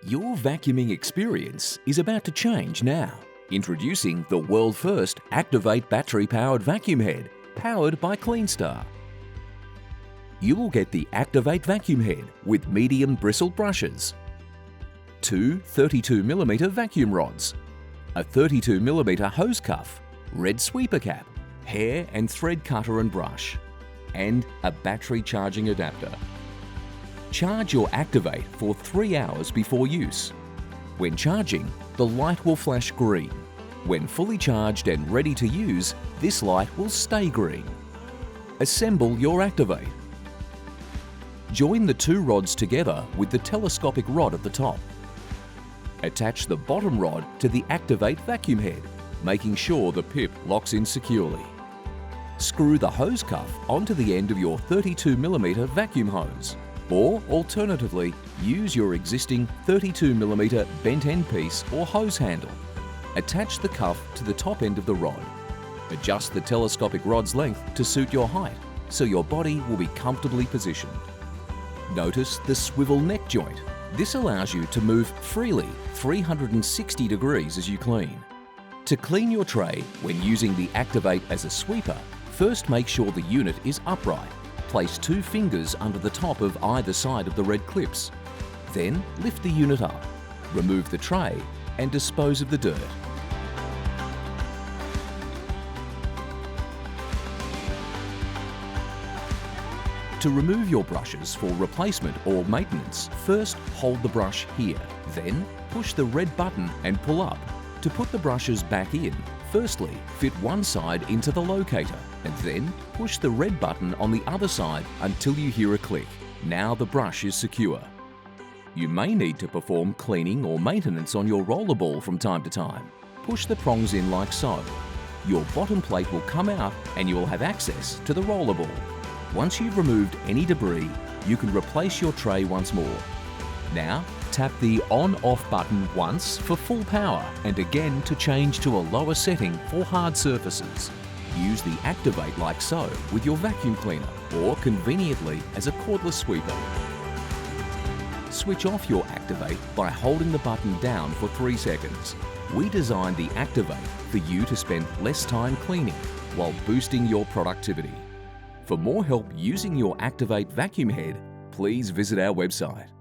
Your vacuuming experience is about to change now. Introducing the world first ACTIV8 battery-powered vacuum head, powered by CleanStar. You will get the ACTIV8 vacuum head with medium bristled brushes, two 32mm vacuum rods, a 32mm hose cuff, red sweeper cap, hair and thread cutter and brush, and a battery charging adapter. Charge your ACTIV8 for 3 hours before use. When charging, the light will flash green. When fully charged and ready to use, this light will stay green. Assemble your ACTIV8. Join the two rods together with the telescopic rod at the top. Attach the bottom rod to the ACTIV8 vacuum head, making sure the pip locks in securely. Screw the hose cuff onto the end of your 32mm vacuum hose. Or, alternatively, use your existing 32mm bent end piece or hose handle. Attach the cuff to the top end of the rod. Adjust the telescopic rod's length to suit your height, so your body will be comfortably positioned. Notice the swivel neck joint. This allows you to move freely 360 degrees as you clean. To clean your tray when using the ACTIV8 as a sweeper, first make sure the unit is upright. Place 2 fingers under the top of either side of the red clips. Then lift the unit up, remove the tray and dispose of the dirt. To remove your brushes for replacement or maintenance, first hold the brush here, then push the red button and pull up. To put the brushes back in, firstly fit one side into the locator and then push the red button on the other side until you hear a click. Now the brush is secure. You may need to perform cleaning or maintenance on your roller ball from time to time. Push the prongs in like so. Your bottom plate will come out and you will have access to the roller ball. Once you've removed any debris, you can replace your tray once more. Now, tap the on-off button once for full power and again to change to a lower setting for hard surfaces. Use the ACTIV8 like so with your vacuum cleaner or conveniently as a cordless sweeper. Switch off your ACTIV8 by holding the button down for 3 seconds. We designed the ACTIV8 for you to spend less time cleaning while boosting your productivity. For more help using your ACTIV8 vacuum head, please visit our website.